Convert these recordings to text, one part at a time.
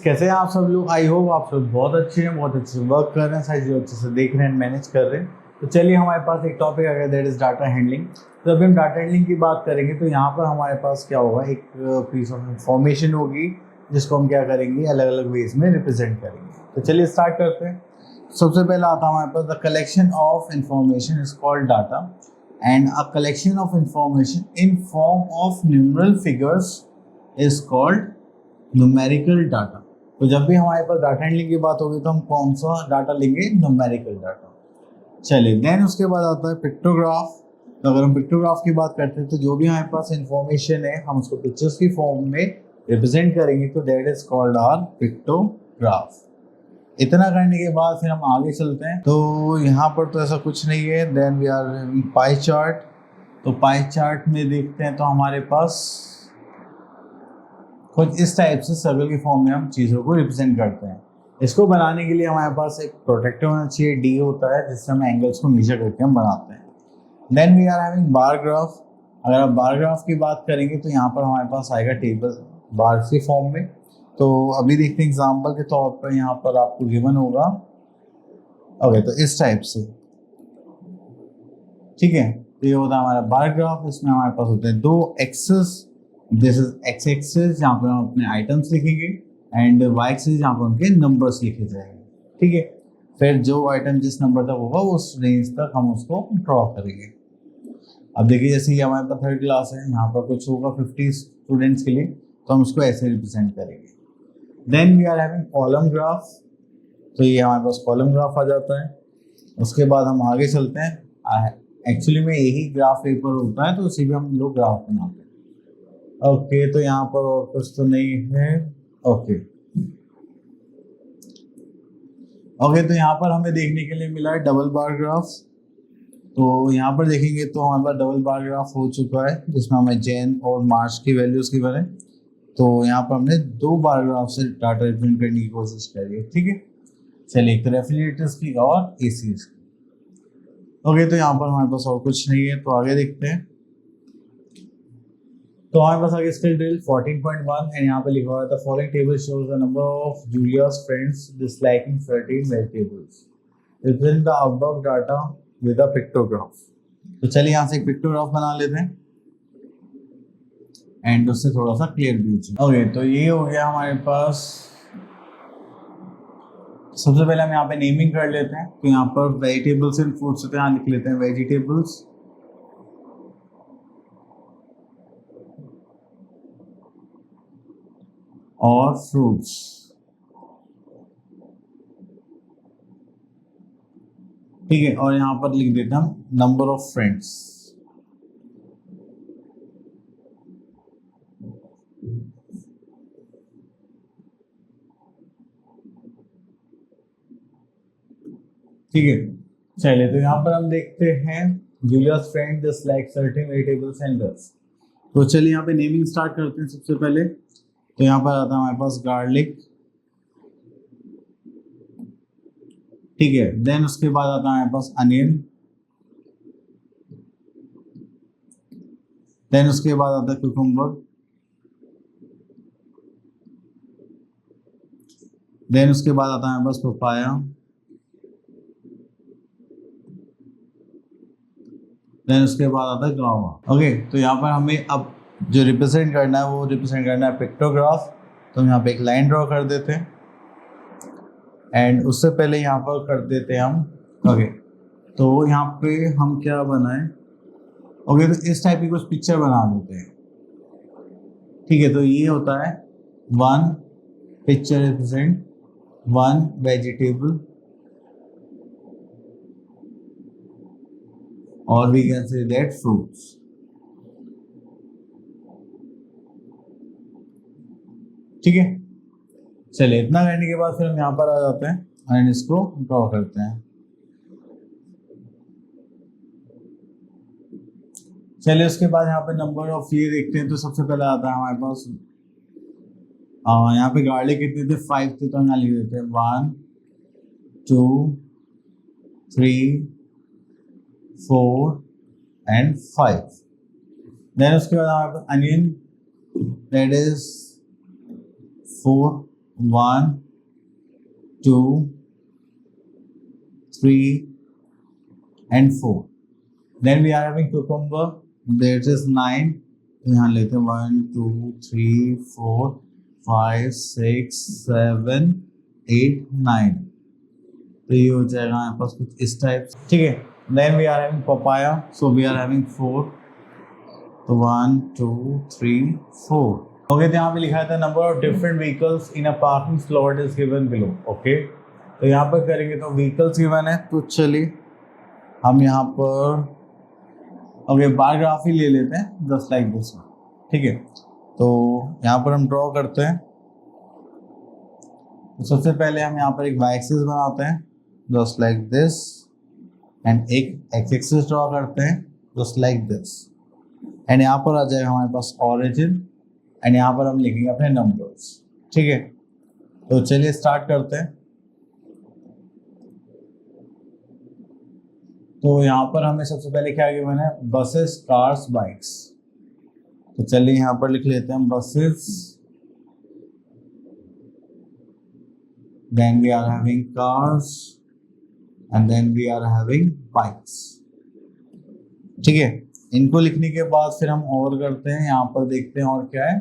कैसे हैं आप सब लोग। आई होप आप सब बहुत अच्छे हैं, बहुत अच्छे से वर्क कर रहे हैं, सारी चीज़ अच्छे से देख रहे हैं, मैनेज कर रहे हैं। तो चलिए हमारे पास एक टॉपिक आ गया, दैट इज डाटा हैंडलिंग। तो अभी हम डाटा हैंडलिंग की बात करेंगे तो यहाँ पर हमारे पास क्या होगा, एक पीस ऑफ इंफॉर्मेशन होगी जिसको हम क्या करेंगे, अलग अलग वेज में रिप्रेजेंट करेंगे। तो चलिए स्टार्ट करते हैं। सबसे पहला आता है हमारे पास, the collection of information is called data and a collection of information in form of numeral figures is called numerical data. तो जब भी हमारे पास डाटा हैंडलिंग की बात होगी तो हम कौन सा डाटा लेंगे, न्यूमेरिकल डाटा। चलिए देन उसके बाद आता है पिक्टोग्राफ। तो अगर हम पिक्टोग्राफ की बात करते हैं तो जो भी हमारे पास इंफॉर्मेशन है हम उसको पिक्चर्स की फॉर्म में रिप्रेजेंट करेंगे, तो that is called our pictograph. इतना करने के बाद फिर हम आगे चलते हैं। तो यहाँ पर तो ऐसा कुछ नहीं है। Then we are pie chart. तो पाई चार्ट में देखते हैं तो हमारे पास कुछ इस टाइप से सर्कल की फॉर्म में हम चीज़ों को रिप्रेजेंट करते हैं। इसको बनाने के लिए हमारे पास एक प्रोटेक्टर होना चाहिए, डी होता है, जिससे हम एंगल्स को मेजर करके हम बनाते हैं। Then we are having bar graph. अगर आप बार ग्राफ की बात करेंगे तो यहाँ पर हमारे पास आएगा टेबल बार के फॉर्म में। तो अभी देखते हैं एग्जाम्पल के तौर पर, यहाँ पर आपको गिवन होगा ओके, तो इस टाइप से, ठीक है। तो ये होता है हमारा बार ग्राफ। इसमें हमारे पास होते हैं दो axes, this is X axis जहाँ पर हम अपने आइटम्स लिखेंगे एंड वाई एक्सेस जहाँ पर उनके नंबर्स लिखे जाएंगे, ठीक है। फिर जो आइटम जिस नंबर तक होगा उस रेंज तक हम उसको ड्रॉ करेंगे। अब देखिए जैसे ये हमारे पास थर्ड क्लास है, यहाँ पर कुछ होगा 50 स्टूडेंट्स के लिए, तो हम उसको ऐसे रिप्रेजेंट करेंगे। Then we are having column graph. तो ये हमारे पास कॉलम ग्राफ आ जाता है। उसके बाद हम आगे चलते हैं। एक्चुअली में यही ग्राफ पेपर होता है, तो उसी में हम लोग ग्राफ बनाते हैं। ओके तो यहाँ पर और कुछ तो नहीं है। ओके तो यहाँ पर हमें देखने के लिए मिला है डबल बार ग्राफ। तो यहाँ पर देखेंगे तो हमारे पास डबल बार ग्राफ हो चुका है, जिसमें हमें जैन और मार्च की वैल्यूज की बने। तो यहाँ पर हमने दो बार ग्राफ से डाटा रिप्रेजेंट करने की कोशिश करी है, ठीक है। चलिए एक तो रेफ्रिजरेटर्स की और एसीज की। ओके तो यहाँ पर हमारे पास और कुछ नहीं है, तो आगे देखते हैं। तो हमारे पास आगे स्किल ड्रिल 14.1 एंड यहाँ पे लिखा हुआ है the following table shows the number of Julia's friends disliking certain vegetables. Represent the above data with a pictograph. तो चलिए यहाँ से एक पिक्टोग्राफ बना लेते हैं एंड उससे थोड़ा सा क्लियर व्यू चाहिए। ओके तो ये हो गया हमारे पास। सबसे पहले हम यहाँ पे नेमिंग कर लेते हैं। तो यहाँ पर वेजिटेबल्स एंड फ्रूट्स होते हैं, यहाँ लिख लेते हैं वेजिटेबल्स और फ्रूट्स, ठीक है। और यहाँ पर लिख देते हैं हम नंबर ऑफ फ्रेंड्स। ठीक है चलिए, तो यहाँ पर हम देखते हैं Julia's friend dislike certain vegetables and दस। तो चलिए यहाँ पे नेमिंग स्टार्ट करते हैं सबसे पहले। तो यहाँ पर आता है हमारे पास गार्लिक, ठीक है। देन उसके बाद आता है हमारे पास अनियन। देन उसके बाद आता है कुकुम्बर। देन उसके बाद आता है हमारे पास पपाया। देन उसके बाद आता है ग्वावा। ओके तो यहाँ पर हमें अब जो रिप्रेजेंट करना है वो रिप्रेजेंट करना है पिक्टोग्राफ। तो हम यहाँ पे एक लाइन ड्रॉ कर देते हैं एंड उससे पहले यहाँ पर कर देते हैं हम ओके। तो यहाँ पे हम क्या बनाएं, ओके तो इस टाइप की कुछ पिक्चर बना देते हैं, ठीक है। तो ये होता है one picture represent one vegetable और we can say that fruits, ठीक है। चलिए इतना करने के बाद फिर हम यहाँ पर आ जाते हैं एंड इसको ड्रॉ करते हैं। चलिए उसके बाद यहाँ पे नंबर ऑफ ये देखते हैं। तो सबसे पहले आता है हमारे पास यहाँ पे गार्लिक कितने थे, 5 थे, तो हम यहाँ लिख देते हैं 1 2 3 4 एंड 5। देन उसके बाद हमारे पास onion that is 4 1 2 3 and 4. Then we are having cucumber, that is 9. यहाँ लेते हैं 1 2 3 4 5 6 7 8 9. तो ये हो जाएगा हमारे पास कुछ इस टाइप, ठीक है. Then we are having papaya, so we are having 4. तो 1 2 3 4. ओके, तो यहाँ पे लिखा था number of different vehicles in a parking slot is given below. Okay, तो यहाँ पर करेंगे तो व्हीकल्स गिवन है, तो चलिए हम यहाँ पर ओके बार ग्राफ ही ले लेते हैं जस्ट लाइक दिस, ठीक है. तो यहाँ पर हम ड्रॉ करते हैं. तो सबसे पहले हम यहाँ पर एक वाई एक्सिस बनाते हैं जस्ट लाइक दिस, एंड एक एक्स एक्सिस ड्रॉ करते हैं जस्ट लाइक दिस, एंड यहाँ पर आ जाएगा हमारे पास ऑरिजिन, एंड यहाँ पर हम लिखेंगे अपने नंबर्स, ठीक है. तो चलिए स्टार्ट करते हैं. तो यहाँ पर हमें सबसे पहले क्या गिवन है, बसेस कार्स बाइक्स. तो चलिए यहाँ पर लिख लेते हैं buses, then we are having cars, and then we are having bikes, ठीक है. इनको लिखने के बाद फिर हम और करते हैं, यहाँ पर देखते हैं और क्या है,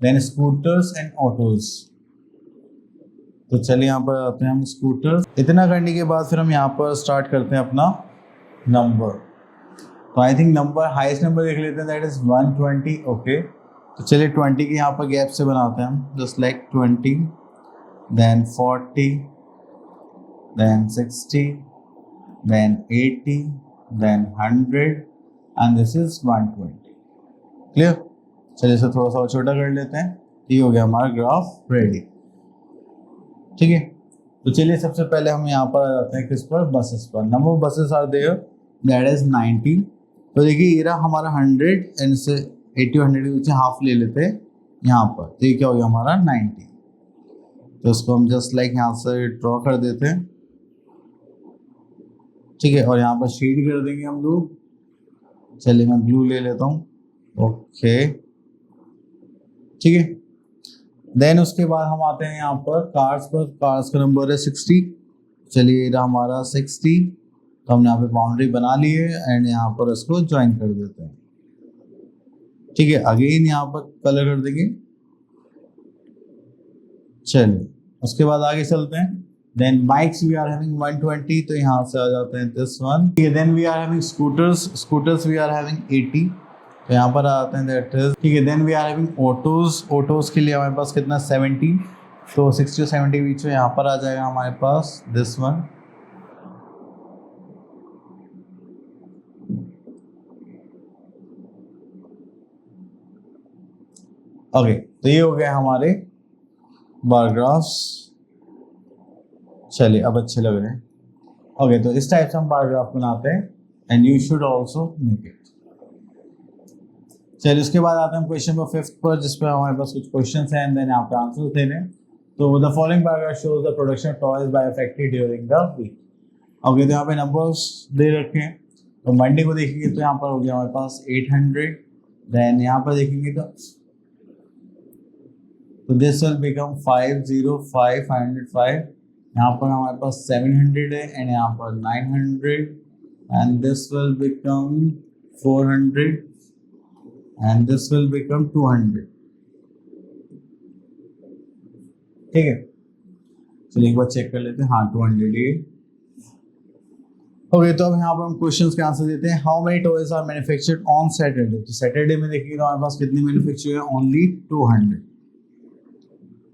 देन स्कूटर्स एंड ऑटोज. तो चलिए यहाँ पर आते हैं हम स्कूटर्स. इतना करने के बाद फिर हम यहाँ पर स्टार्ट करते हैं अपना नंबर. तो I think number highest number देख लेते हैं, दैट इज 120. ओके, तो चलिए 20 के यहाँ पर गैप से बनाते हैं हम just like 20, then 40, then 60, then 80, then 100, and this is 120. Clear. चलिए इसे थोड़ा सा और छोटा कर लेते हैं. ये हो गया हमारा ग्राफ रेडी, ठीक है. तो चलिए सबसे पहले हम यहाँ पर आ जाते हैं किस पर, बसेस पर. Number buses are there, that is 90. तो देखिए ये रहा हमारा 100, एंड से 80 और 100 के बीच हाफ ले लेते हैं यहाँ पर. तो ये क्या हो गया हमारा 90. तो इसको हम जस्ट लाइक यहाँ से ड्रॉ कर देते हैं, ठीक है. और यहाँ पर शेड कर देंगे हम लोग. चलिए मैं ब्लू ले लेता हूँ. ओके, ठीक है. देन उसके बाद हम आते हैं यहाँ पर कार्स पर. कार्स का नंबर है 60. चलिए ये हमारा 60. तो हमने यहाँ पे बाउंड्री बना ली है, एंड यहाँ पर इसको ज्वाइन कर देते हैं, ठीक है. अगेन यहाँ पर कलर कर देंगे. चलिए उसके बाद आगे चलते हैं. Then bikes we are having 120. तो यहाँ से आ जाते हैं this one. Then we are having scooters. Scooters we are having 80. तो यहाँ पर आ जाते हैं दैट इज, ठीक है. Then we are having autos. Autos के लिए हमारे पास कितना 70. तो 60 और 70 के बीच में यहाँ पर आ जाएगा हमारे पास दिस वन. ओके, तो ये हो गए हमारे बार ग्राफ्स. चलिए अब अच्छे लग रहे हैं. ओके, तो इस टाइप से हम बार ग्राफ बनाते हैं, and you should also make it. चलिए उसके बाद आते हैं क्वेश्चन नंबर 5 पर, जिसपे हमारे पास कुछ क्वेश्चंस हैं, एंड देन यहाँ पे आंसर देने. तो the following bar graph shows the production of toys by a factory during the week. Okay, तो यहाँ पे नंबर्स दे रखे हैं. तो मंडे को देखेंगे तो यहाँ पर हो गया हमारे पास 800. देन यहाँ पर देखेंगे तो दिस विल बिकम 505 505. यहाँ पर हमारे पास 700 है, एंड यहाँ पर 900, and this will become 400, and this will become 200. ठीक है, चलिए एक बार चेक कर लेते हैं. हाँ 200 ये. ओके, तो अब यहाँ पर हम क्वेश्चंस के आंसर देते हैं. How many toys are manufactured on Saturday. तो सैटरडे में देखिए तो हमारे पास कितनी मैन्युफैक्चर है, only 200.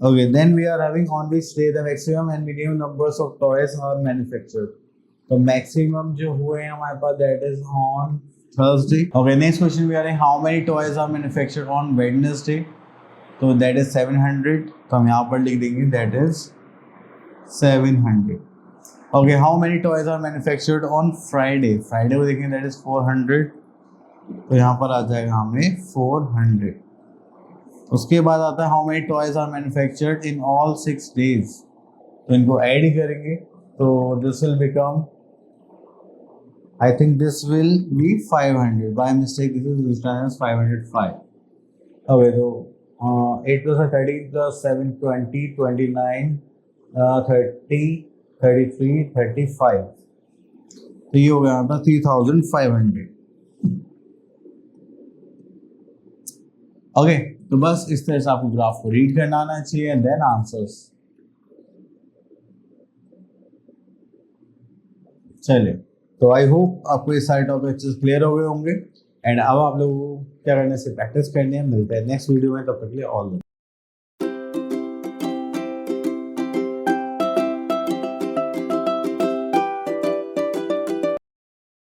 Okay, then we are having on which day the maximum and minimum numbers of toys are manufactured. तो maximum जो हुए हैं हमारे पास that is on Thursday. Okay, next question we are having how many toys are manufactured on Wednesday. तो that is 700. तो हम यहाँ पर लिख देंगे that is 700. Okay, how many toys are manufactured on Friday. Friday को देखेंगे that is 400. तो यहाँ पर आ जाएगा हमें 400. उसके बाद आता है how many toys are manufactured in all 6 days. तो इनको ऐड ही करेंगे तो this will become, I think this will be 500. By mistake this is 505. Okay, तो 8 प्लस 13 प्लस 7 20 29 30 33 35, तो ये हो गया हमारे पास 3500। ओके, तो बस इस तरह से आपको ग्राफ को रीड करना आना चाहिए एंड देन आंसर्स। चलिए, तो आई होप आपको ये सारे टॉपिक अच्छे से क्लियर हो गए होंगे एंड अब आप लोगों को क्या करने से प्रैक्टिस करनी है। मिलते हैं नेक्स्ट वीडियो में, तब तक के लिए ऑल द